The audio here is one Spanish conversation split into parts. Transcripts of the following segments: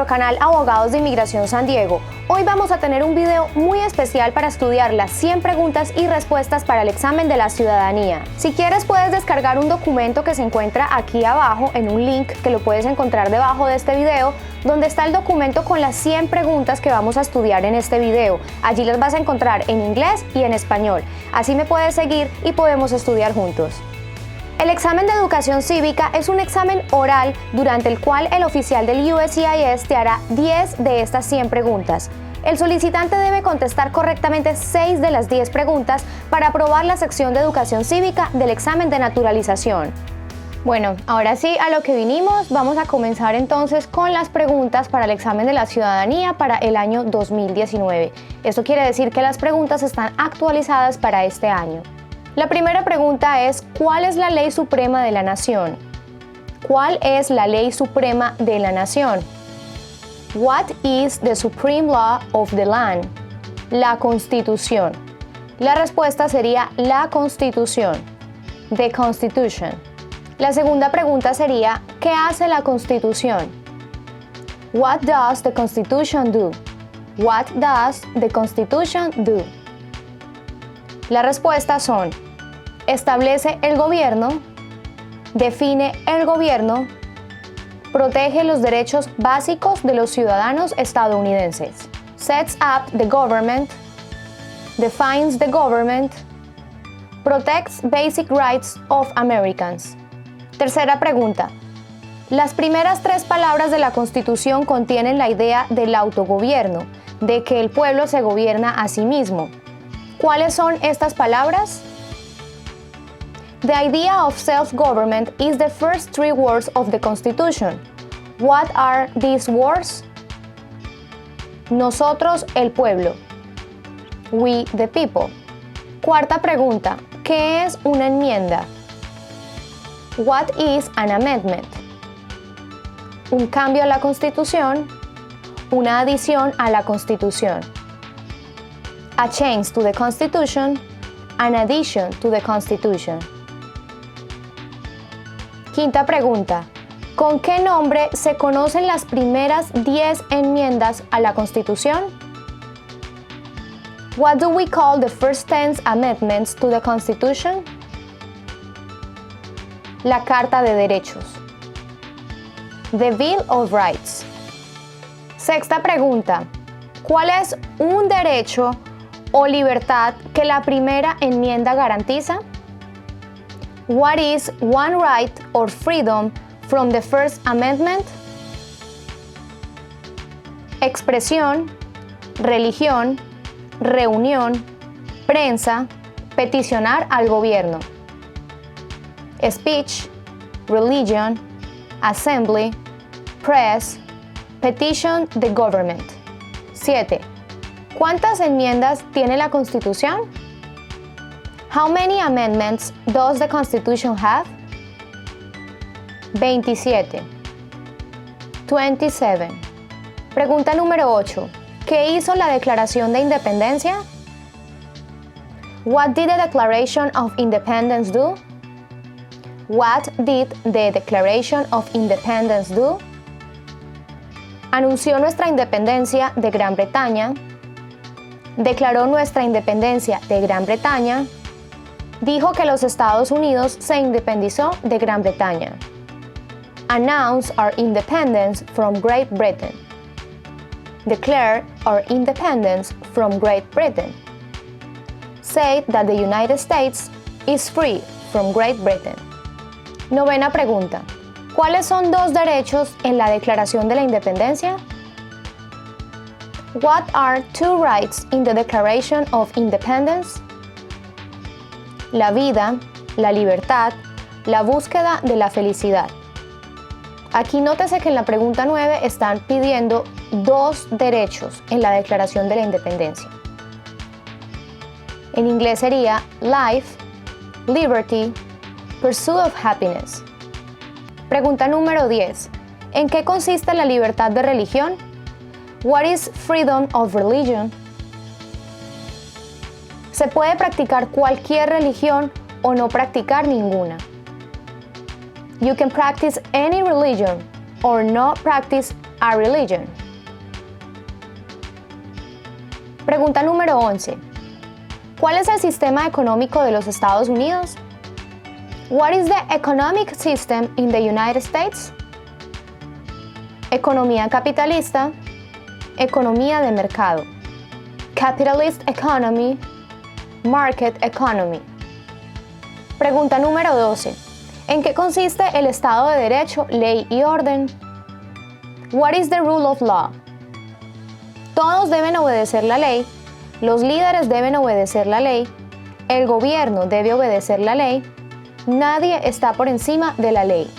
nuestro canal Abogados de Inmigración San Diego. Hoy vamos a tener un video muy especial para estudiar las 100 preguntas y respuestas para el examen de la ciudadanía. Si quieres puedes descargar un documento que se encuentra aquí abajo en un link que lo puedes encontrar debajo de este video, donde está el documento con las 100 preguntas que vamos a estudiar en este video. Allí las vas a encontrar en inglés y en español. Así me puedes seguir y podemos estudiar juntos. El examen de educación cívica es un examen oral durante el cual el oficial del USCIS te hará 10 de estas 100 preguntas. El solicitante debe contestar correctamente 6 de las 10 preguntas para aprobar la sección de educación cívica del examen de naturalización. Bueno, ahora sí, a lo que vinimos, vamos a comenzar entonces con las preguntas para el examen de la ciudadanía para el año 2019. Esto quiere decir que las preguntas están actualizadas para este año. La primera pregunta es, ¿cuál es la ley suprema de la nación? ¿Cuál es la ley suprema de la nación? What is the supreme law of the land? La Constitución. La respuesta sería la Constitución. The Constitution. La segunda pregunta sería, ¿qué hace la Constitución? What does the Constitution do? What does the Constitution do? Las respuestas son, establece el gobierno, define el gobierno, protege los derechos básicos de los ciudadanos estadounidenses, sets up the government, defines the government, protects basic rights of Americans. Tercera pregunta. Las primeras 3 palabras de la Constitución contienen la idea del autogobierno, de que el pueblo se gobierna a sí mismo. ¿Cuáles son estas palabras? The idea of self-government is the first 3 words of the Constitution. What are these words? Nosotros, el pueblo. We, the people. Cuarta pregunta. ¿Qué es una enmienda? What is an amendment? Un cambio a la Constitución, una adición a la Constitución. A change to the Constitution, an addition to the Constitution. Quinta pregunta. ¿Con qué nombre se conocen las primeras 10 enmiendas a la Constitución? What do we call the first 10 amendments to the Constitution? La Carta de Derechos. The Bill of Rights. Sexta pregunta. ¿Cuál es un derecho o libertad que la primera enmienda garantiza? What is one right or freedom from the First Amendment? Expresión, religión, reunión, prensa, peticionar al gobierno. Speech, religion, assembly, press, petition the government. 7. ¿Cuántas enmiendas tiene la Constitución? How many amendments does the Constitution have? 27. 27. Pregunta número 8. ¿Qué hizo la Declaración de Independencia? What did the Declaration of Independence do? What did the Declaration of Independence do? Anunció nuestra independencia de Gran Bretaña. Declaró nuestra independencia de Gran Bretaña. Dijo que los Estados Unidos se independizó de Gran Bretaña. Announce our independence from Great Britain. Declare our independence from Great Britain. Say that the United States is free from Great Britain. Novena pregunta. ¿Cuáles son 2 derechos en la Declaración de la Independencia? What are 2 rights in the Declaration of Independence? La vida, la libertad, la búsqueda de la felicidad. Aquí nótese que en la pregunta 9 están pidiendo 2 derechos en la Declaración de la Independencia. En inglés sería life, liberty, pursuit of happiness. Pregunta número 10. ¿En qué consiste la libertad de religión? What is freedom of religion? Se puede practicar cualquier religión o no practicar ninguna. You can practice any religion or not practice a religion? Pregunta número 11. ¿Cuál es el sistema económico de los Estados Unidos? What is the economic system in the United States? Economía capitalista, economía de mercado. Capitalist economy, market economy. Pregunta número 12. ¿En qué consiste el Estado de Derecho, ley y orden? What is the rule of law? Todos deben obedecer la ley, los líderes deben obedecer la ley, el gobierno debe obedecer la ley, nadie está por encima de la ley.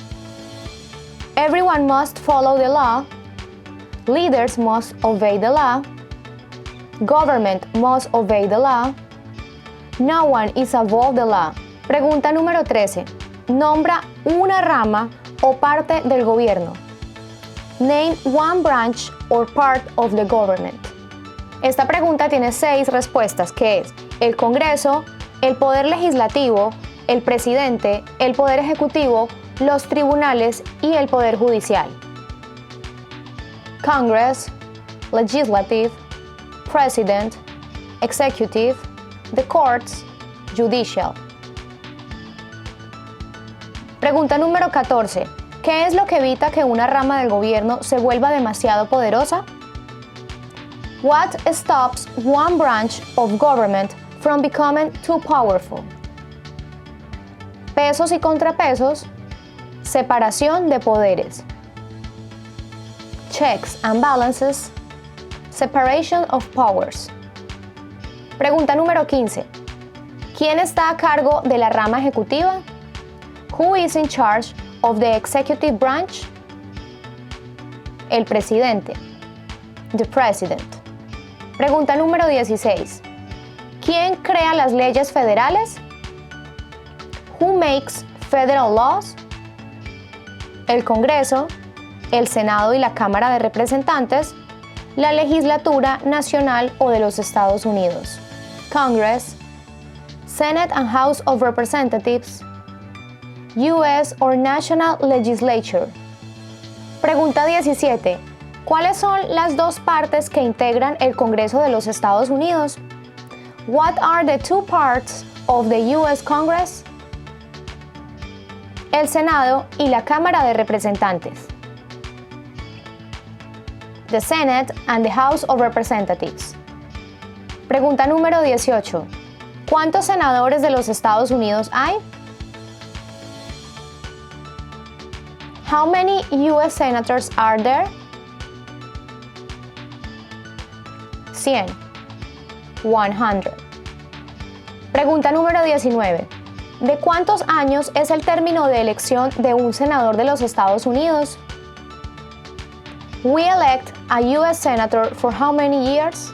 Everyone must follow the law, leaders must obey the law, government must obey the law, no one is above the law. Pregunta número 13. Nombra una rama o parte del gobierno. Name one branch or part of the government. Esta pregunta tiene 6 respuestas, que es el Congreso, el Poder Legislativo, el Presidente, el Poder Ejecutivo, los tribunales y el Poder Judicial. Congress, Legislative, President, Executive, the Courts, Judicial. Pregunta número 14. ¿Qué es lo que evita que una rama del gobierno se vuelva demasiado poderosa? What stops one branch of government from becoming too powerful? Pesos y contrapesos, separación de poderes. Checks and balances, separation of powers. Pregunta número 15. ¿Quién está a cargo de la rama ejecutiva? Who is in charge of the executive branch? El presidente. The president. Pregunta número 16. ¿Quién crea las leyes federales? Who makes federal laws? El Congreso, el Senado y la Cámara de Representantes, la Legislatura Nacional o de los Estados Unidos. Congress, Senate and House of Representatives, U.S. or National Legislature. Pregunta 17. ¿Cuáles son las dos partes que integran el Congreso de los Estados Unidos? What are the two parts of the U.S. Congress? El Senado y la Cámara de Representantes. The Senate and the House of Representatives. Pregunta número 18. ¿Cuántos senadores de los Estados Unidos hay? How many U.S. senators are there? 100. 100. Pregunta número 19. ¿De cuántos años es el término de elección de un senador de los Estados Unidos? We elect a U.S. senator for how many years?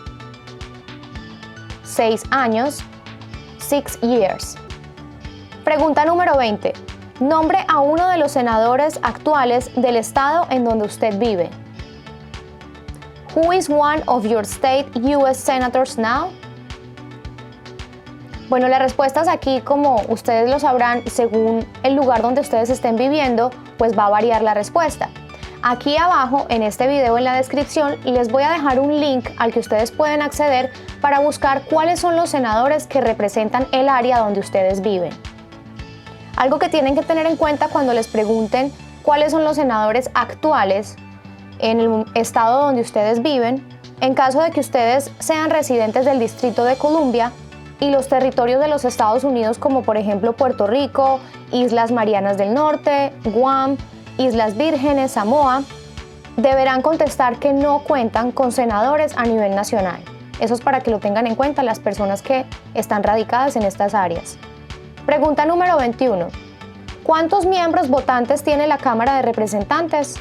6 años. 6 years. Pregunta número 20. Nombre a uno de los senadores actuales del estado en donde usted vive. Who is one of your state U.S. senators now? Bueno, las respuestas aquí, como ustedes lo sabrán, según el lugar donde ustedes estén viviendo, pues va a variar la respuesta. Aquí abajo, en este video en la descripción, les voy a dejar un link al que ustedes pueden acceder para buscar cuáles son los senadores que representan el área donde ustedes viven. Algo que tienen que tener en cuenta cuando les pregunten cuáles son los senadores actuales en el estado donde ustedes viven, en caso de que ustedes sean residentes del Distrito de Columbia y los territorios de los Estados Unidos, como por ejemplo Puerto Rico, Islas Marianas del Norte, Guam, Islas Vírgenes, Samoa, deberán contestar que no cuentan con senadores a nivel nacional. Eso es para que lo tengan en cuenta las personas que están radicadas en estas áreas. Pregunta número 21. ¿Cuántos miembros votantes tiene la Cámara de Representantes?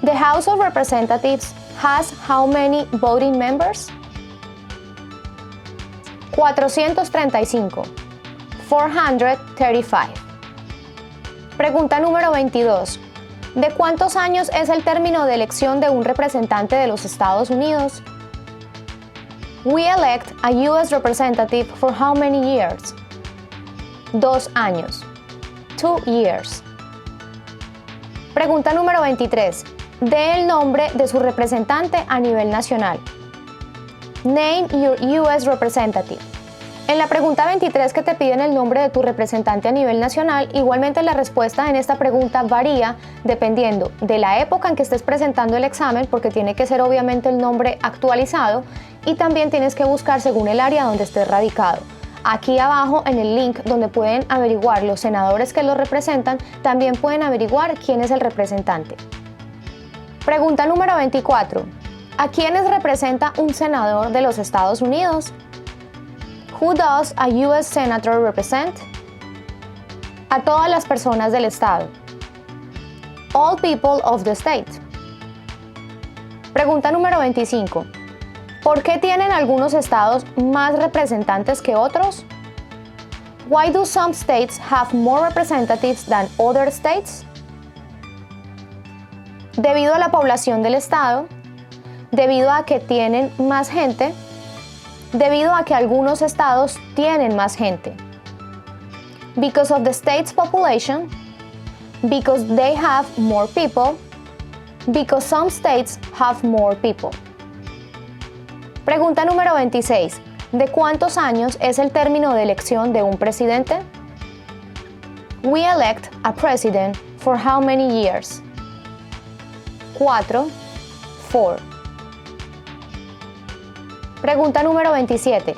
The House of Representatives has how many voting members? 435. 435. Pregunta número 22. ¿De cuántos años es el término de elección de un representante de los Estados Unidos? We elect a U.S. representative for how many years? 2 años. 2 years. Pregunta número 23. Dé el nombre de su representante a nivel nacional. Name your U.S. representative. En la pregunta 23 que te piden el nombre de tu representante a nivel nacional, igualmente la respuesta en esta pregunta varía dependiendo de la época en que estés presentando el examen, porque tiene que ser obviamente el nombre actualizado, y también tienes que buscar según el área donde estés radicado. Aquí abajo en el link donde pueden averiguar los senadores que los representan, también pueden averiguar quién es el representante. Pregunta número 24. ¿A quiénes representa un senador de los Estados Unidos? Who does a U.S. Senator represent? A todas las personas del estado. All people of the state. Pregunta número 25. ¿Por qué tienen algunos estados más representantes que otros? Why do some states have more representatives than other states? Debido a la población del estado, debido a que tienen más gente, debido a que algunos estados tienen más gente. Because of the state's population, because they have more people, because some states have more people. Pregunta número 26. ¿De cuántos años es el término de elección de un presidente? We elect a president for how many years? 4. Pregunta número 27.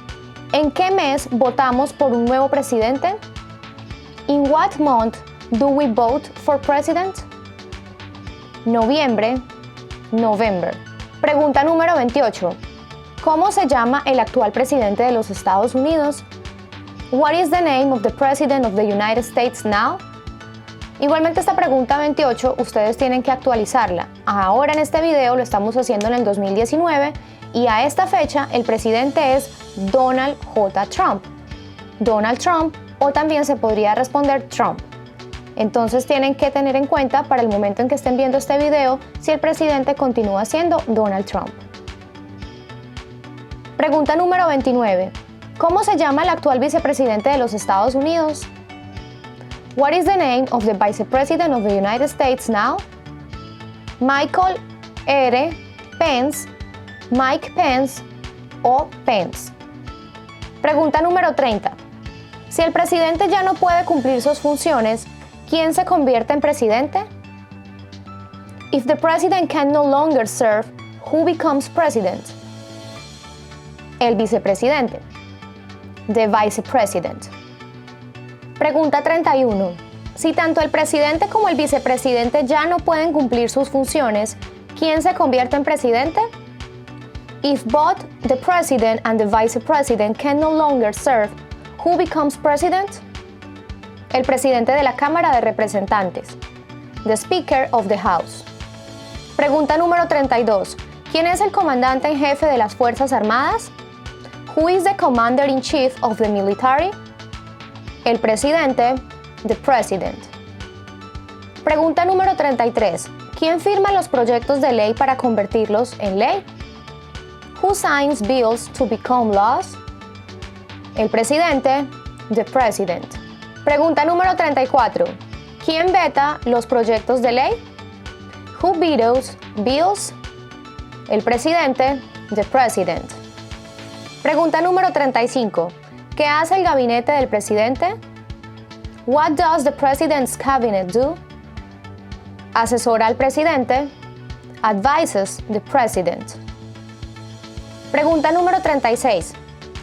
¿En qué mes votamos por un nuevo presidente? In what month do we vote for president? Noviembre, November. Pregunta número 28. ¿Cómo se llama el actual presidente de los Estados Unidos? What is the name of the president of the United States now? Igualmente esta pregunta 28 ustedes tienen que actualizarla. Ahora en este video lo estamos haciendo en el 2019 y a esta fecha el presidente es Donald J. Trump. Donald Trump, o también se podría responder Trump. Entonces tienen que tener en cuenta para el momento en que estén viendo este video si el presidente continúa siendo Donald Trump. Pregunta número 29. ¿Cómo se llama el actual vicepresidente de los Estados Unidos? What is the name of the Vice President of the United States now? Michael R. Pence, Mike Pence o Pence. Pregunta número 30. Si el presidente ya no puede cumplir sus funciones, ¿quién se convierte en presidente? If the president can no longer serve, who becomes president? El vicepresidente. The vice president. Pregunta 31. Si tanto el presidente como el vicepresidente ya no pueden cumplir sus funciones, ¿quién se convierte en presidente? If both the president and the vice president can no longer serve, who becomes president? El presidente de la Cámara de Representantes. The Speaker of the House. Pregunta número 32. ¿Quién es el comandante en jefe de las Fuerzas Armadas? Who is the commander-in-chief of the military? El presidente, the president. Pregunta número 33. ¿Quién firma los proyectos de ley para convertirlos en ley? Who signs bills to become laws? El presidente, the president. Pregunta número 34. ¿Quién veta los proyectos de ley? Who vetoes bills? El presidente, the president. Pregunta número 35. ¿Qué hace el gabinete del presidente? What does the president's cabinet do? Asesora al presidente. Advises the president. Pregunta número 36.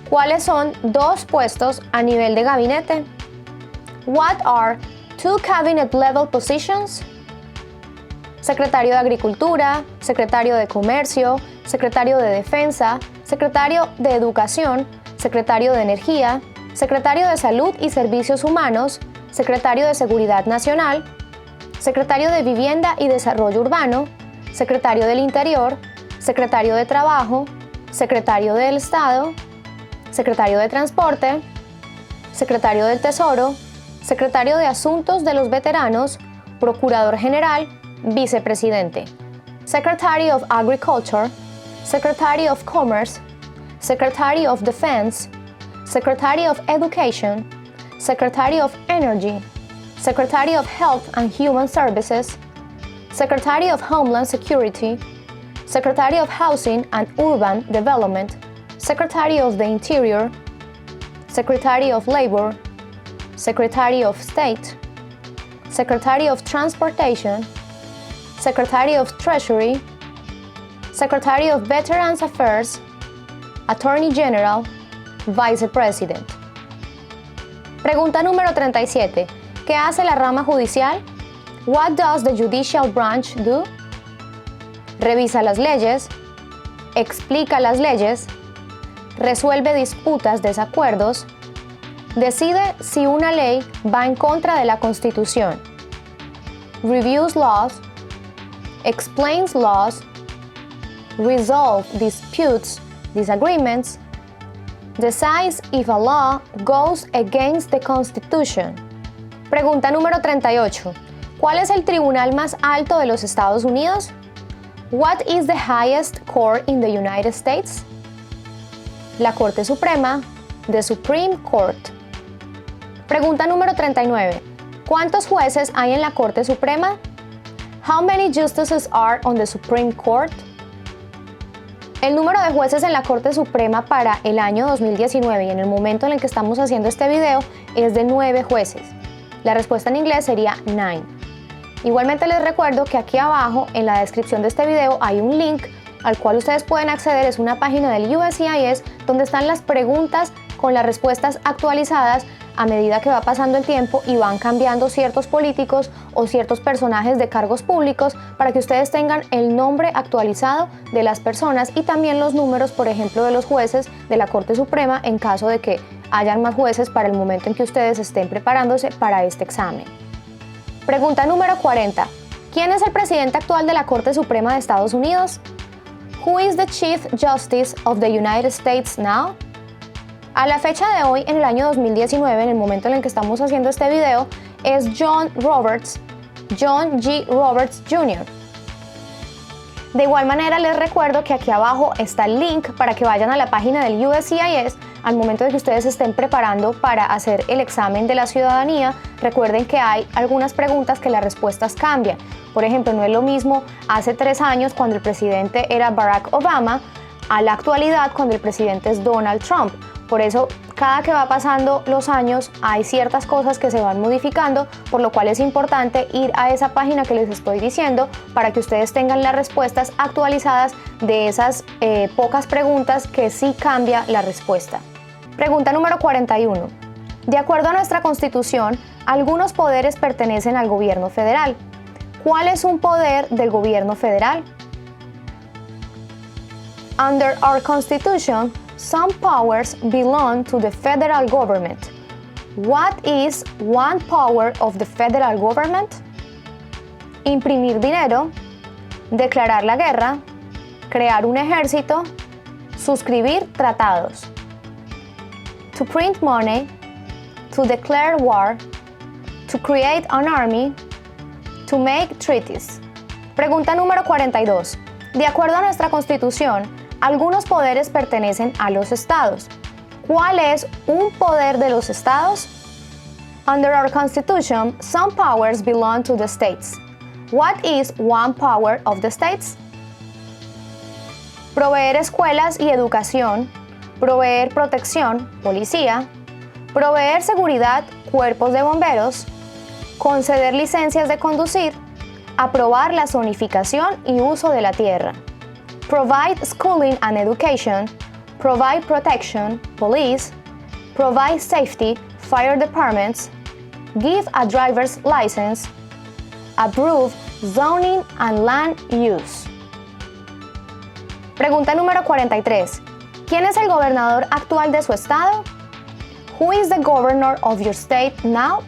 ¿Cuáles son dos puestos a nivel de gabinete? What are two cabinet level positions? Secretario de Agricultura, Secretario de Comercio, Secretario de Defensa, Secretario de Educación, Secretario de Energía, Secretario de Salud y Servicios Humanos, Secretario de Seguridad Nacional, Secretario de Vivienda y Desarrollo Urbano, Secretario del Interior, Secretario de Trabajo, Secretario del Estado, Secretario de Transporte, Secretario del Tesoro, Secretario de Asuntos de los Veteranos, Procurador General, Vicepresidente, Secretary of Agriculture, Secretary of Commerce, Secretary of Defense, Secretary of Education, Secretary of Energy, Secretary of Health and Human Services, Secretary of Homeland Security, Secretary of Housing and Urban Development, Secretary of the Interior, Secretary of Labor, Secretary of State, Secretary of Transportation, Secretary of Treasury, Secretary of Veterans Affairs, Attorney General, Vice President. Pregunta número 37. ¿Qué hace la rama judicial? What does the judicial branch do? Revisa las leyes, explica las leyes, resuelve disputas, desacuerdos, decide si una ley va en contra de la Constitución, reviews laws, explains laws, resolve disputes, disagreements, decides if a law goes against the Constitution. Pregunta número 38. ¿Cuál es el tribunal más alto de los Estados Unidos? What is the highest court in the United States? La Corte Suprema, the Supreme Court. Pregunta número 39. ¿Cuántos jueces hay en la Corte Suprema? How many justices are on the Supreme Court? El número de jueces en la Corte Suprema para el año 2019 y en el momento en el que estamos haciendo este video es de 9 jueces. La respuesta en inglés sería 9. Igualmente les recuerdo que aquí abajo en la descripción de este video hay un link al cual ustedes pueden acceder. Es una página del USCIS donde están las preguntas con las respuestas actualizadas a medida que va pasando el tiempo y van cambiando ciertos políticos o ciertos personajes de cargos públicos para que ustedes tengan el nombre actualizado de las personas y también los números, por ejemplo, de los jueces de la Corte Suprema en caso de que hayan más jueces para el momento en que ustedes estén preparándose para este examen. Pregunta número 40. ¿Quién es el presidente actual de la Corte Suprema de Estados Unidos? Who is the Chief Justice of the United States now? A la fecha de hoy, en el año 2019, en el momento en el que estamos haciendo este video, es John G. Roberts Jr. De igual manera, les recuerdo que aquí abajo está el link para que vayan a la página del USCIS al momento de que ustedes se estén preparando para hacer el examen de la ciudadanía. Recuerden que hay algunas preguntas que las respuestas cambian. Por ejemplo, no es lo mismo hace 3 años cuando el presidente era Barack Obama a la actualidad cuando el presidente es Donald Trump. Por eso, cada que va pasando los años hay ciertas cosas que se van modificando, por lo cual es importante ir a esa página que les estoy diciendo para que ustedes tengan las respuestas actualizadas de esas pocas preguntas que sí cambia la respuesta. Pregunta número 41. De acuerdo a nuestra Constitución, algunos poderes pertenecen al gobierno federal. ¿Cuál es un poder del gobierno federal? Under our Constitution, some powers belong to the federal government. What is one power of the federal government? Imprimir dinero, declarar la guerra, crear un ejército, suscribir tratados. To print money, to declare war, to create an army, to make treaties. Pregunta número 42. De acuerdo a nuestra Constitución, algunos poderes pertenecen a los estados. ¿Cuál es un poder de los estados? Under our Constitution, some powers belong to the states. What is one power of the states? Proveer escuelas y educación, proveer protección, policía, proveer seguridad, cuerpos de bomberos, conceder licencias de conducir, aprobar la zonificación y uso de la tierra. Provide schooling and education, provide protection, police, provide safety, fire departments, give a driver's license, approve zoning and land use. Pregunta número 43. ¿Quién es el gobernador actual de su estado? Who is the governor of your state now?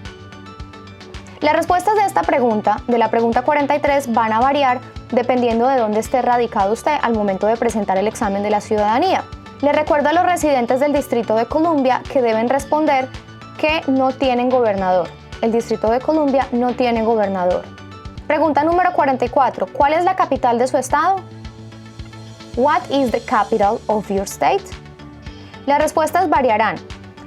Las respuestas de esta pregunta, de la pregunta 43, van a variar dependiendo de dónde esté radicado usted al momento de presentar el examen de la ciudadanía. Le recuerdo a los residentes del Distrito de Columbia que deben responder que no tienen gobernador. El Distrito de Columbia no tiene gobernador. Pregunta número 44. ¿Cuál es la capital de su estado? What is the capital of your state? Las respuestas variarán.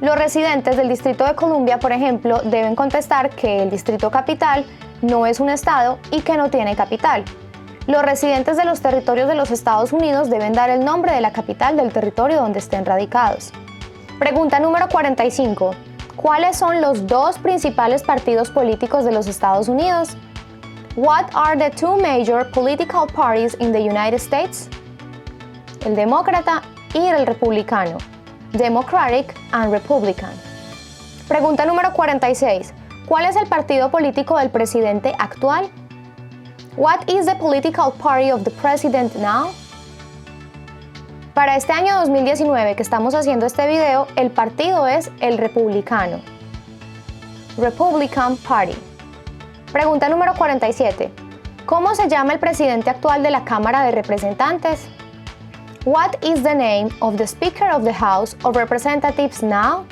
Los residentes del Distrito de Columbia, por ejemplo, deben contestar que el distrito capital no es un estado y que no tiene capital. Los residentes de los territorios de los Estados Unidos deben dar el nombre de la capital del territorio donde estén radicados. Pregunta número 45. ¿Cuáles son los dos principales partidos políticos de los Estados Unidos? What are the two major political parties in the United States? El demócrata y el republicano. Democratic and Republican. Pregunta número 46. ¿Cuál es el partido político del presidente actual? What is the political party of the president now? Para este año 2019 que estamos haciendo este video, el partido es el republicano. Republican Party. Pregunta número 47. ¿Cómo se llama el presidente actual de la Cámara de Representantes? What is the name of the Speaker of the House of Representatives now?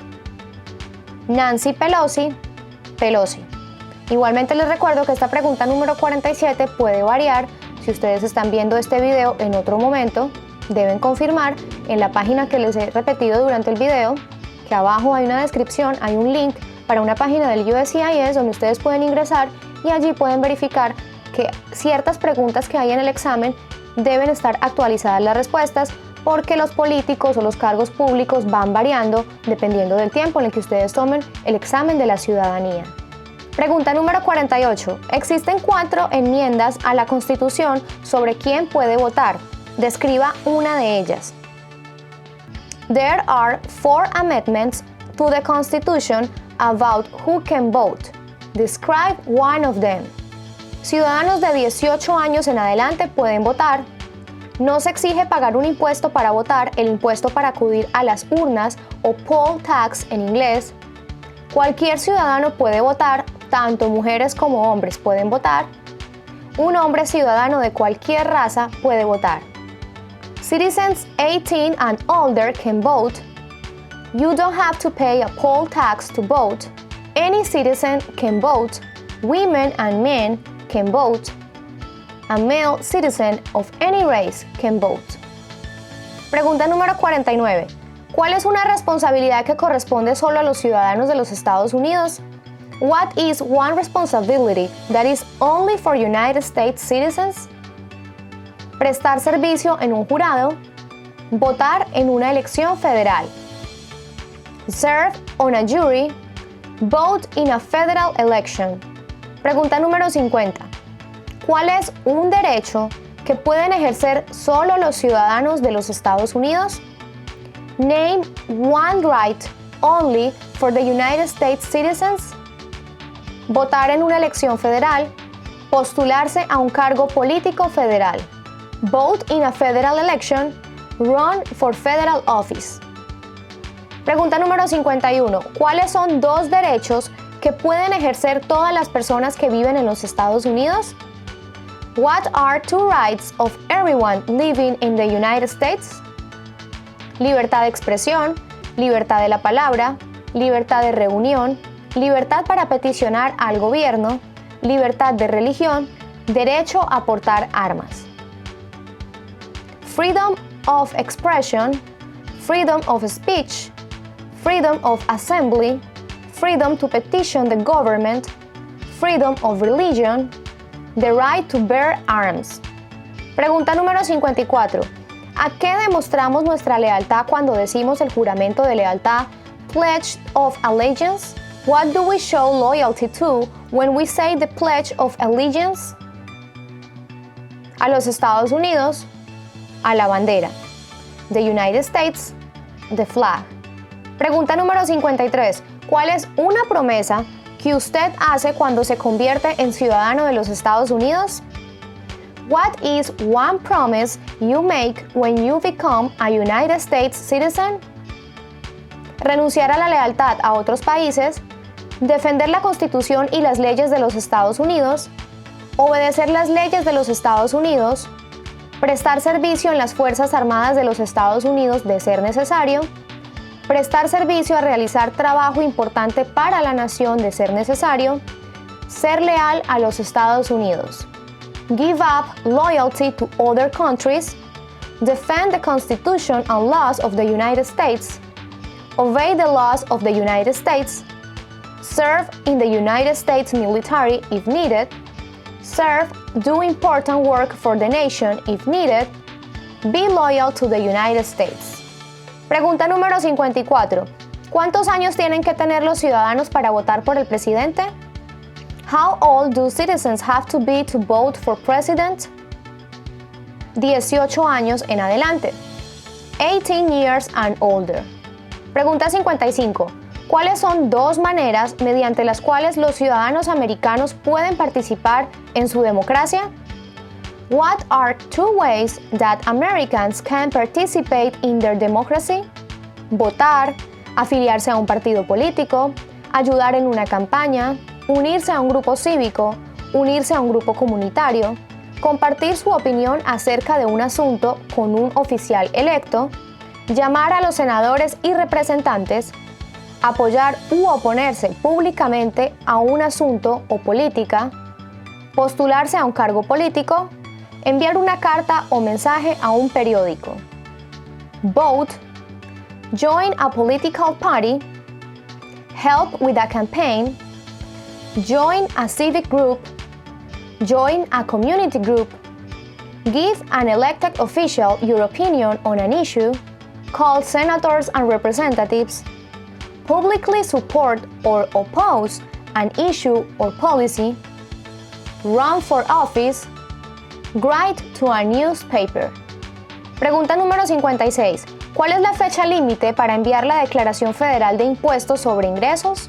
Nancy Pelosi. Pelosi. Igualmente les recuerdo que esta pregunta número 47 puede variar. Si ustedes están viendo este video en otro momento, deben confirmar en la página que les he repetido durante el video, que abajo hay una descripción, hay un link para una página del USCIS donde ustedes pueden ingresar y allí pueden verificar que ciertas preguntas que hay en el examen deben estar actualizadas las respuestas, porque los políticos o los cargos públicos van variando dependiendo del tiempo en el que ustedes tomen el examen de la ciudadanía. Pregunta número 48. Existen 4 enmiendas a la Constitución sobre quién puede votar. Describa una de ellas. There are 4 amendments to the Constitution about who can vote. Describe one of them. Ciudadanos de 18 años en adelante pueden votar. No se exige pagar un impuesto para votar, el impuesto para acudir a las urnas o poll tax en inglés. Cualquier ciudadano puede votar, tanto mujeres como hombres pueden votar. Un hombre ciudadano de cualquier raza puede votar. Citizens 18 and older can vote. You don't have to pay a poll tax to vote. Any citizen can vote. Women and men can vote. A male citizen of any race can vote. Pregunta número 49. ¿Cuál es una responsabilidad que corresponde solo a los ciudadanos de los Estados Unidos? What is one responsibility that is only for United States citizens? Prestar servicio en un jurado. Votar en una elección federal. Serve on a jury. Vote in a federal election. Pregunta número 50. ¿Cuál es un derecho que pueden ejercer solo los ciudadanos de los Estados Unidos? Name one right only for the United States citizens. Votar en una elección federal. Postularse a un cargo político federal. Vote in a federal election. Run for federal office. Pregunta número 51. ¿Cuáles son 2 derechos que pueden ejercer todas las personas que viven en los Estados Unidos? What are 2 rights of everyone living in the United States? Libertad de expresión, libertad de la palabra, libertad de reunión, libertad para peticionar al gobierno, libertad de religión, derecho a portar armas. Freedom of expression, freedom of speech, freedom of assembly, freedom to petition the government, freedom of religion, the right to bear arms. Pregunta número 54. ¿A qué demostramos nuestra lealtad cuando decimos el juramento de lealtad, Pledge of Allegiance? What do we show loyalty to when we say the Pledge of Allegiance? A los Estados Unidos, a la bandera. The United States, the flag. Pregunta número 53. ¿Cuál es una promesa que usted hace cuando se convierte en ciudadano de los Estados Unidos? What is one promise you make when you become a United States citizen? Renunciar a la lealtad a otros países, defender la Constitución y las leyes de los Estados Unidos, obedecer las leyes de los Estados Unidos, prestar servicio en las Fuerzas Armadas de los Estados Unidos de ser necesario, prestar servicio a realizar trabajo importante para la nación de ser necesario, ser leal a los Estados Unidos. Give up loyalty to other countries, defend the Constitution and laws of the United States, obey the laws of the United States, serve in the United States military if needed, serve, do important work for the nation if needed, be loyal to the United States. Pregunta número 54. ¿Cuántos años tienen que tener los ciudadanos para votar por el presidente? How old do citizens have to be to vote for president? 18 años en adelante. 18 years and older. Pregunta 55. ¿Cuáles son dos maneras mediante las cuales los ciudadanos americanos pueden participar en su democracia? What are two ways that Americans can participate in their democracy? Votar, afiliarse a un partido político, ayudar en una campaña, unirse a un grupo cívico, unirse a un grupo comunitario, compartir su opinión acerca de un asunto con un oficial electo, llamar a los senadores y representantes, apoyar u oponerse públicamente a un asunto o política, postularse a un cargo político, enviar una carta o mensaje a un periódico. Vote, join a political party, help with a campaign, join a civic group, join a community group, give an elected official your opinion on an issue, call senators and representatives, publicly support or oppose an issue or policy, run for office, write to a newspaper. Pregunta número 56. ¿Cuál es la fecha límite para enviar la Declaración Federal de Impuestos sobre Ingresos?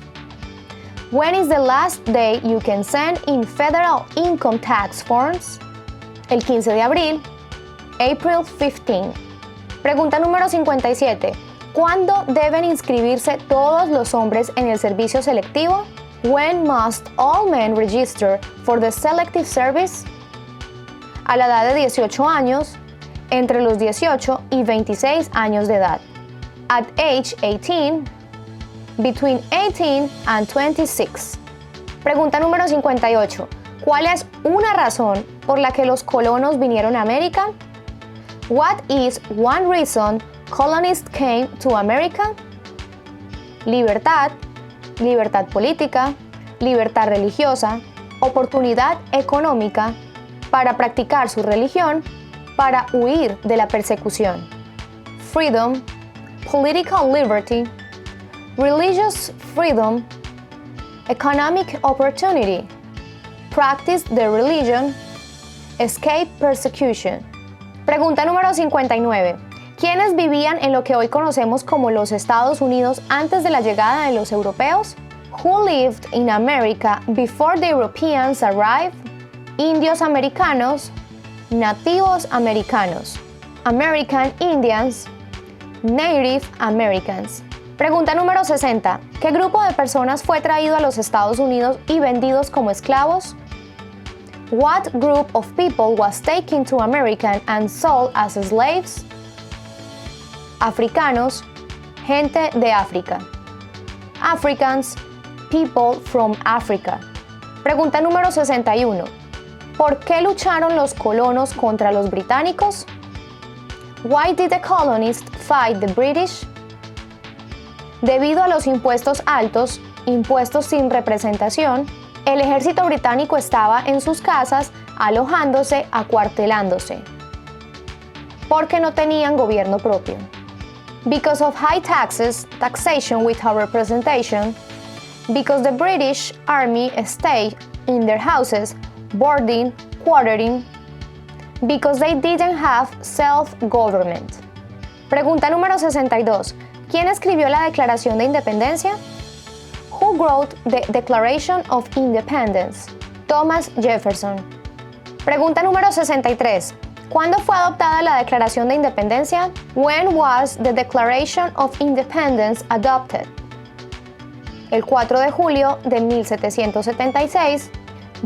When is the last day you can send in federal income tax forms? El 15 de abril, April 15. Pregunta número 57. ¿Cuándo deben inscribirse todos los hombres en el servicio selectivo? When must all men register for the selective service? A la edad de 18 años, entre los 18 y 26 años de edad. At age 18, between 18 and 26. Pregunta número 58. ¿Cuál es una razón por la que los colonos vinieron a América? What is one reason colonists came to America? Libertad, libertad política, libertad religiosa, oportunidad económica, para practicar su religión, para huir de la persecución. Freedom, political liberty, religious freedom, economic opportunity, practice the religion, escape persecution. Pregunta número 59. ¿Quiénes vivían en lo que hoy conocemos como los Estados Unidos antes de la llegada de los europeos? Who lived in America before the Europeans arrived? Indios americanos, nativos americanos, American Indians, Native Americans. Pregunta número 60. ¿Qué grupo de personas fue traído a los Estados Unidos y vendidos como esclavos? What group of people was taken to America and sold as slaves? Africanos, gente de África. Africans, people from Africa. Pregunta número 61. ¿Por qué lucharon los colonos contra los británicos? Why did the colonists fight the British? Debido a los impuestos altos, impuestos sin representación, el ejército británico estaba en sus casas, alojándose, acuartelándose. Porque no tenían gobierno propio. Because of high taxes, taxation without representation, because the British Army stayed in their houses, boarding, quartering, because they didn't have self-government. Pregunta número 62. ¿Quién escribió la Declaración de Independencia? Who wrote the Declaration of Independence? Thomas Jefferson. Pregunta número 63. ¿Cuándo fue adoptada la Declaración de Independencia? When was the Declaration of Independence adopted? El 4 de julio de 1776,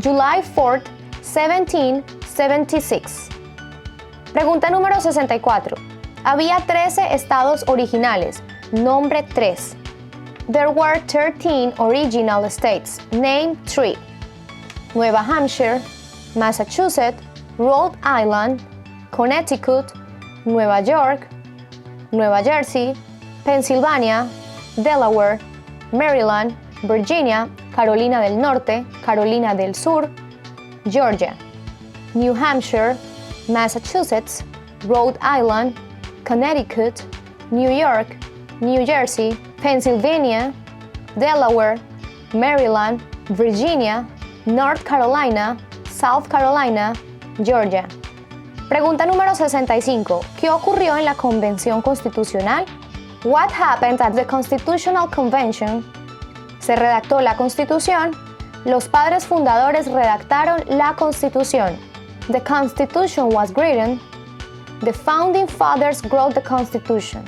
July 4, 1776. Pregunta número 64. Había 13 estados originales. Nombre 3. There were 13 original states. Name 3. Nueva Hampshire, Massachusetts, Rhode Island, Connecticut, Nueva York, Nueva Jersey, Pennsylvania, Delaware, Maryland, Virginia, Carolina del Norte, Carolina del Sur, Georgia, New Hampshire, Massachusetts, Rhode Island, Connecticut, New York, New Jersey, Pennsylvania, Delaware, Maryland, Virginia, North Carolina, South Carolina, Georgia. Pregunta número 65. ¿Qué ocurrió en la Convención Constitucional? What happened at the Constitutional Convention? Se redactó la Constitución. Los padres fundadores redactaron la Constitución. The Constitution was written. The Founding Fathers wrote the Constitution.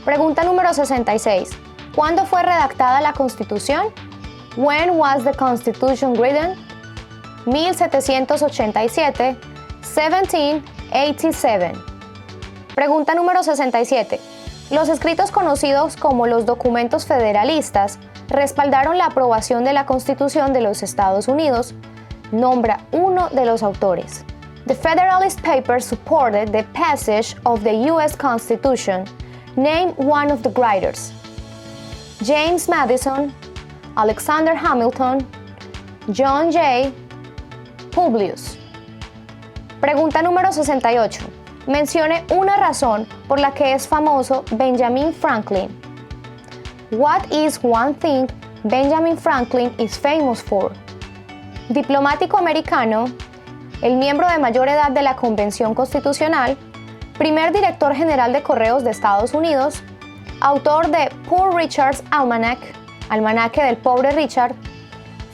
Pregunta número 66. ¿Cuándo fue redactada la Constitución? When was the Constitution written? 1787, 1787. Pregunta número 67. Los escritos conocidos como los documentos federalistas respaldaron la aprobación de la Constitución de los Estados Unidos. Nombra uno de los autores. The Federalist Papers supported the passage of the U.S. Constitution. Name one of the writers. James Madison, Alexander Hamilton, John Jay, Publius. Pregunta número 68. Mencione una razón por la que es famoso Benjamin Franklin. What is one thing Benjamin Franklin is famous for? Diplomático americano, el miembro de mayor edad de la Convención Constitucional, primer director general de Correos de Estados Unidos, autor de Poor Richard's Almanac, Almanaque del Pobre Richard,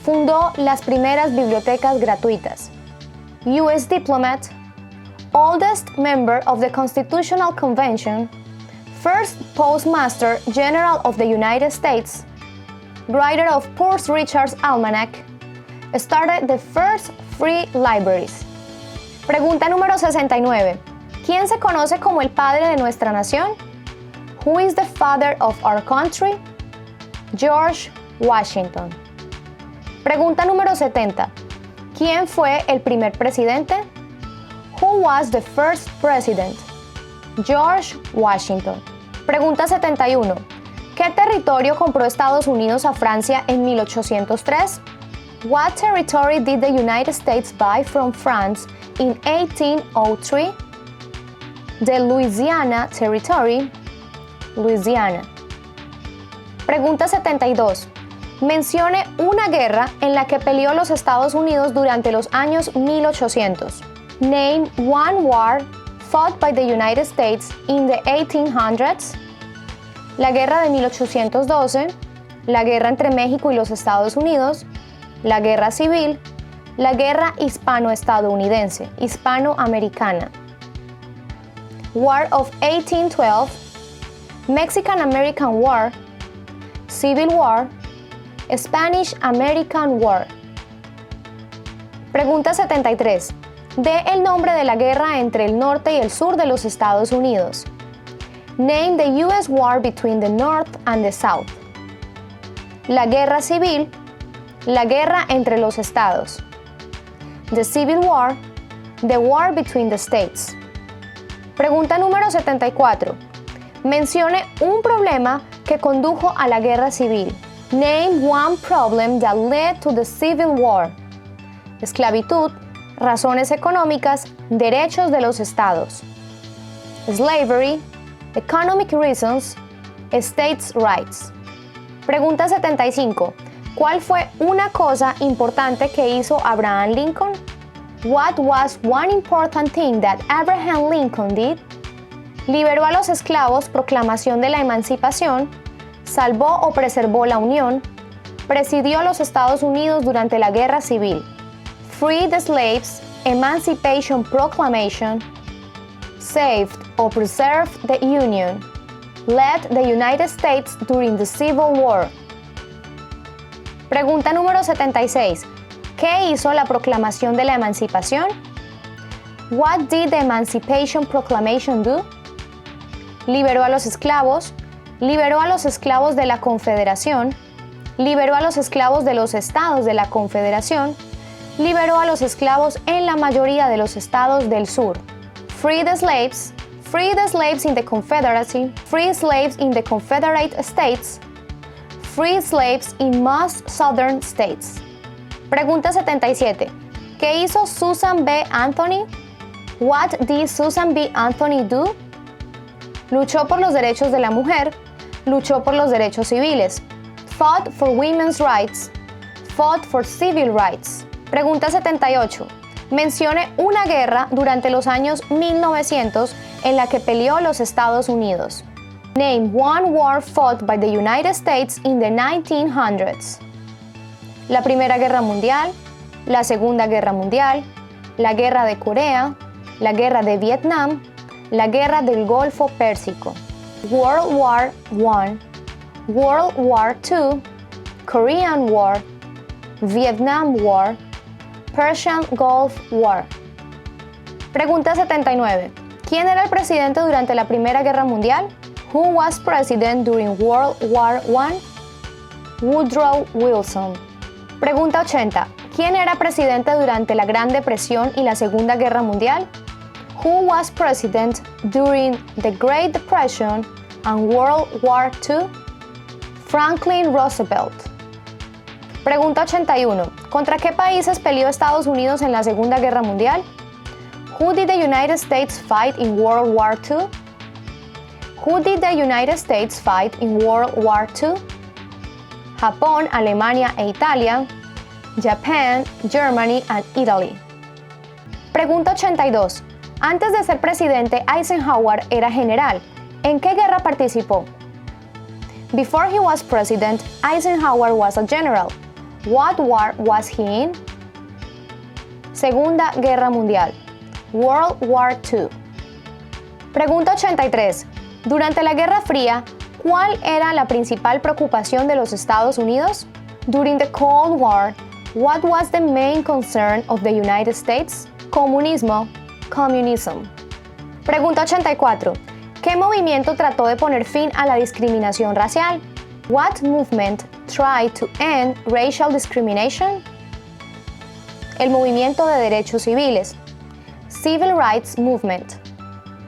fundó las primeras bibliotecas gratuitas. U.S. diplomat, oldest member of the Constitutional Convention, first Postmaster General of the United States, writer of Poor Richard's Almanac, started the first free libraries. Pregunta número 69. ¿Quién se conoce como el padre de nuestra nación? Who is the father of our country? George Washington. Pregunta número 70. ¿Quién fue el primer presidente? Who was the first president? George Washington. Pregunta 71. ¿Qué territorio compró Estados Unidos a Francia en 1803? What territory did the United States buy from France in 1803? The Louisiana Territory, Louisiana. Pregunta 72. Mencione una guerra en la que peleó los Estados Unidos durante los años 1800. Name one war fought by the United States in the 1800s. La guerra de 1812, la guerra entre México y los Estados Unidos, la guerra civil, la guerra hispano-estadounidense, hispanoamericana. War of 1812, Mexican-American War, Civil War, Spanish-American War. Pregunta 73. Dé el nombre de la guerra entre el norte y el sur de los Estados Unidos. Name the U.S. war between the North and the South. La guerra civil, la guerra entre los estados. The Civil War, the war between the states. Pregunta número 74. Mencione un problema que condujo a la guerra civil. Name one problem that led to the Civil War. Esclavitud, razones económicas, derechos de los estados. Slavery, economic reasons, states' rights. Pregunta 75. ¿Cuál fue una cosa importante que hizo Abraham Lincoln? What was one important thing that Abraham Lincoln did? Liberó a los esclavos, proclamación de la emancipación, salvó o preservó la Unión, presidió los Estados Unidos durante la Guerra Civil, freed the slaves, Emancipation Proclamation, saved or preserved the Union, led the United States during the Civil War. Pregunta número 76. ¿Qué hizo la Proclamación de la Emancipación? What did the Emancipation Proclamation do? Liberó a los esclavos de la Confederación, liberó a los esclavos de los estados de la Confederación, liberó a los esclavos en la mayoría de los estados del sur. Free the slaves in the Confederacy, free slaves in the Confederate States, free slaves in most southern states. Pregunta 77. ¿Qué hizo Susan B. Anthony? What did Susan B. Anthony do? Luchó por los derechos de la mujer, luchó por los derechos civiles. Fought for women's rights, fought for civil rights. Pregunta 78. Mencione una guerra durante los años 1900 en la que peleó los Estados Unidos. Name one war fought by the United States in the 1900s. La Primera Guerra Mundial, la Segunda Guerra Mundial, la Guerra de Corea, la Guerra de Vietnam, la Guerra del Golfo Pérsico. World War I, World War II, Korean War, Vietnam War, Persian Gulf War. Pregunta 79. ¿Quién era el presidente durante la Primera Guerra Mundial? Who was president during World War I? Woodrow Wilson. Pregunta 80. ¿Quién era presidente durante la Gran Depresión y la Segunda Guerra Mundial? Who was president during the Great Depression and World War II? Franklin Roosevelt. Pregunta 81. ¿Contra qué países peleó Estados Unidos en la Segunda Guerra Mundial? Who did the United States fight in World War II? Who did the United States fight in World War II? Japón, Alemania e Italia. Japan, Germany and Italy. Pregunta 82. Antes de ser presidente, Eisenhower era general. ¿En qué guerra participó? Before he was president, Eisenhower was a general. What war was he in? Segunda Guerra Mundial. World War II. Pregunta 83. Durante la Guerra Fría, ¿cuál era la principal preocupación de los Estados Unidos? During the Cold War, what was the main concern of the United States? Comunismo, communism. Pregunta 84. ¿Qué movimiento trató de poner fin a la discriminación racial? What movement tried to end racial discrimination? El movimiento de derechos civiles. Civil Rights Movement.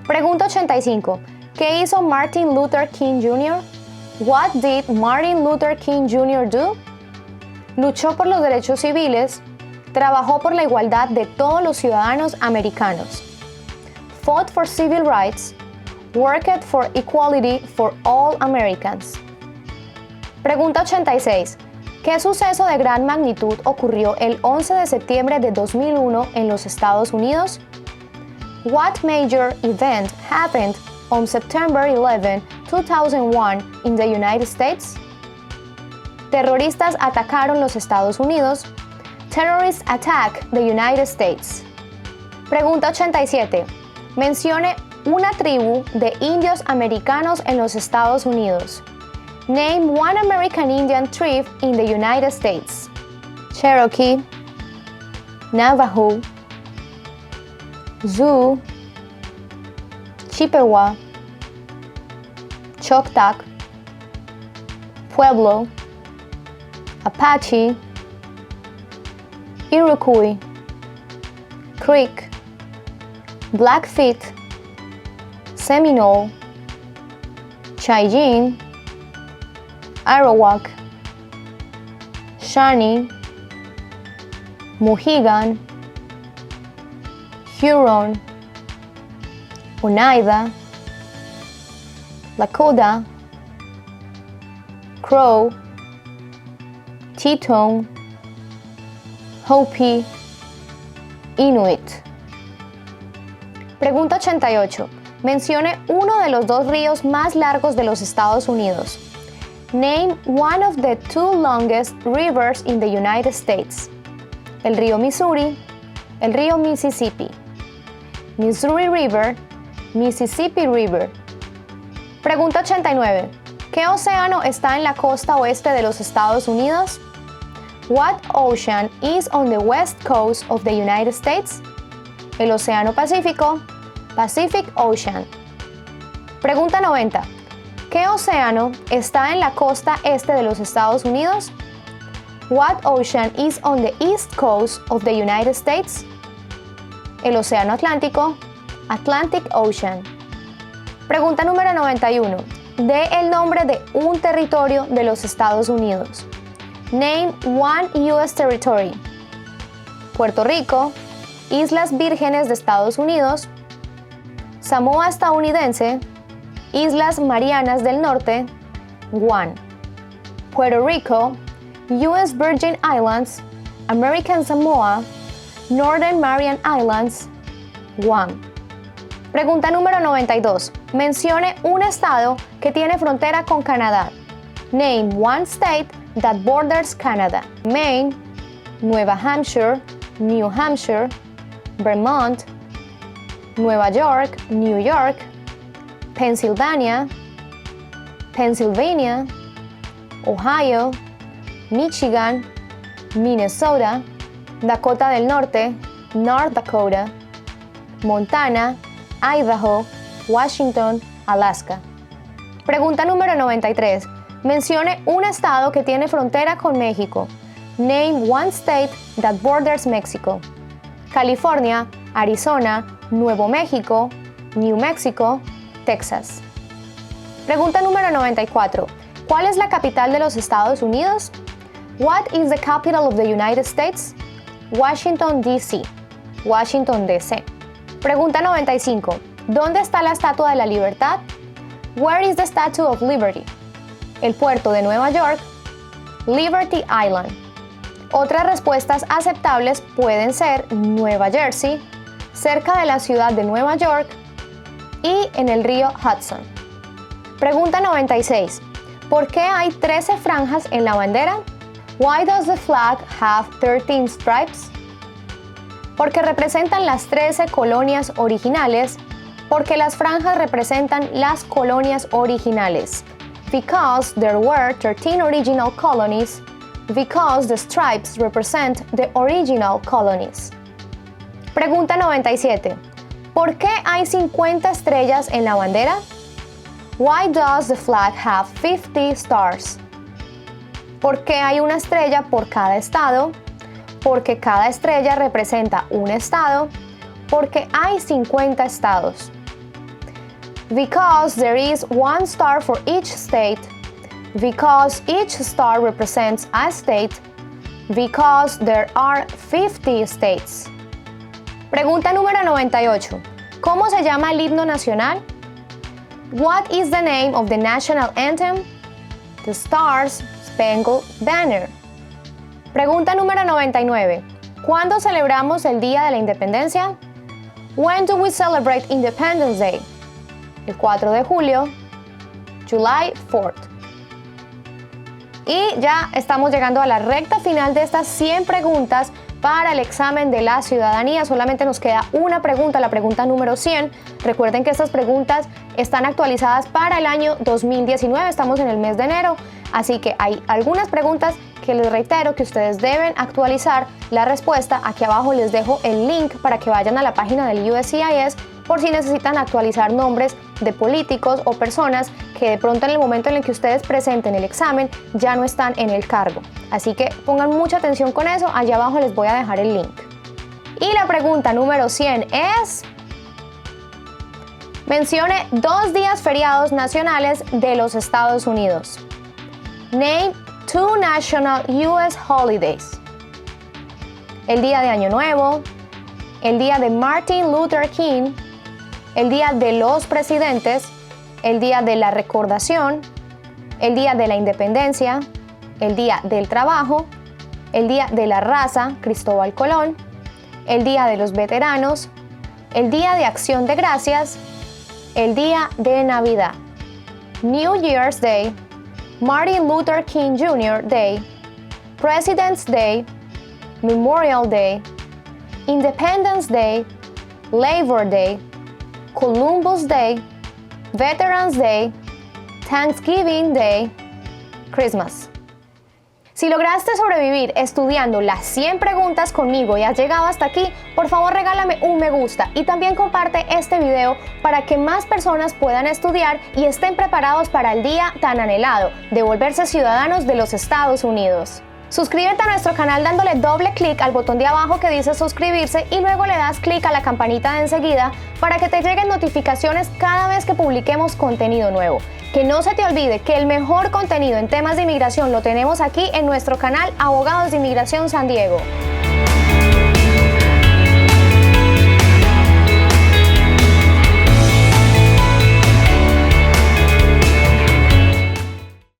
Pregunta 85. ¿Qué hizo Martin Luther King Jr.? What did Martin Luther King Jr. do? Luchó por los derechos civiles, trabajó por la igualdad de todos los ciudadanos americanos. Fought for civil rights, worked for equality for all Americans. Pregunta 86. ¿Qué suceso de gran magnitud ocurrió el 11 de septiembre de 2001 en los Estados Unidos? What major event happened on September 11, 2001 in the United States? Terroristas atacaron los Estados Unidos. Terrorists attack the United States. Pregunta 87. Mencione una tribu de indios americanos en los Estados Unidos. Name one American Indian tribe in the United States. Cherokee, Navajo, Sioux, Chippewa, Choctaw, Pueblo, Apache, Iroquois, Creek, Blackfeet, Seminole, Cheyenne, Arawak, Shawnee, Mohegan, Huron, Oneida, Lakota, Crow, Teton, Hopi, Inuit. Pregunta 88. Mencione uno de los dos ríos más largos de los Estados Unidos. Name one of the two longest rivers in the United States. El río Missouri, el río Mississippi. Missouri River, Mississippi River. Pregunta 89. ¿Qué océano está en la costa oeste de los Estados Unidos? What ocean is on the west coast of the United States? El Océano Pacífico, Pacific Ocean. Pregunta 90. ¿Qué océano está en la costa este de los Estados Unidos? What ocean is on the east coast of the United States? El Océano Atlántico, Atlantic Ocean. Pregunta número 91. Dé el nombre de un territorio de los Estados Unidos. Name one U.S. territory. Puerto Rico, Islas Vírgenes de Estados Unidos, Samoa estadounidense, Islas Marianas del Norte, Guam. Puerto Rico, US Virgin Islands, American Samoa, Northern Mariana Islands, Guam. Pregunta número 92. Mencione un estado que tiene frontera con Canadá. Name one state that borders Canada. Maine, Nueva Hampshire, New Hampshire, Vermont, Nueva York, New York, Pennsylvania, Pennsylvania, Ohio, Michigan, Minnesota, Dakota del Norte, North Dakota, Montana, Idaho, Washington, Alaska. Pregunta número 93. Mencione un estado que tiene frontera con México. Name one state that borders Mexico. California, Arizona, Nuevo México, New Mexico, Texas. Pregunta número 94. ¿Cuál es la capital de los Estados Unidos? What is the capital of the United States? Washington, D.C. Washington, D.C. Pregunta 95. ¿Dónde está la Estatua de la Libertad? Where is the Statue of Liberty? El puerto de Nueva York, Liberty Island. Otras respuestas aceptables pueden ser Nueva Jersey, cerca de la ciudad de Nueva York y en el río Hudson. Pregunta 96. ¿Por qué hay 13 franjas en la bandera? Why does the flag have 13 stripes? Porque representan las 13 colonias originales, porque las franjas representan las colonias originales. Because there were 13 original colonies, because the stripes represent the original colonies. Pregunta 97. ¿Por qué hay 50 estrellas en la bandera? Why does the flag have 50 stars? ¿Por qué hay una estrella por cada estado? Porque cada estrella representa un estado, porque hay 50 estados. Because there is one star for each state, because each star represents a state, because there are 50 states. Pregunta número 98. ¿Cómo se llama el himno nacional? What is the name of the national anthem? The Stars Spangled Banner. Pregunta número 99. ¿Cuándo celebramos el Día de la Independencia? When do we celebrate Independence Day? El 4 de julio, July 4th. Y ya estamos llegando a la recta final de estas 100 preguntas para el examen de la ciudadanía. Solamente nos queda una pregunta, la pregunta número 100. Recuerden que estas preguntas están actualizadas para el año 2019, estamos en el mes de enero, así que hay algunas preguntas que les reitero que ustedes deben actualizar la respuesta. Aquí abajo les dejo el link para que vayan a la página del USCIS por si necesitan actualizar nombres de políticos o personas que de pronto en el momento en el que ustedes presenten el examen ya no están en el cargo. Así que pongan mucha atención con eso, allá abajo les voy a dejar el link. Y la pregunta número 100 es: mencione 2 días feriados nacionales de los Estados Unidos. Name 2 national US holidays. El día de Año Nuevo, el día de Martin Luther King, el día de los presidentes, el día de la recordación, el día de la independencia, el día del trabajo, el día de la raza, Cristóbal Colón, el día de los veteranos, el día de acción de gracias, el día de Navidad. New Year's Day, Martin Luther King Jr. Day, President's Day, Memorial Day, Independence Day, Labor Day, Columbus Day, Veterans Day, Thanksgiving Day, Christmas. Si lograste sobrevivir estudiando las 100 preguntas conmigo y has llegado hasta aquí, por favor regálame un me gusta y también comparte este video para que más personas puedan estudiar y estén preparados para el día tan anhelado de volverse ciudadanos de los Estados Unidos. Suscríbete a nuestro canal dándole doble clic al botón de abajo que dice suscribirse y luego le das clic a la campanita de enseguida para que te lleguen notificaciones cada vez que publiquemos contenido nuevo. Que no se te olvide que el mejor contenido en temas de inmigración lo tenemos aquí en nuestro canal Abogados de Inmigración San Diego.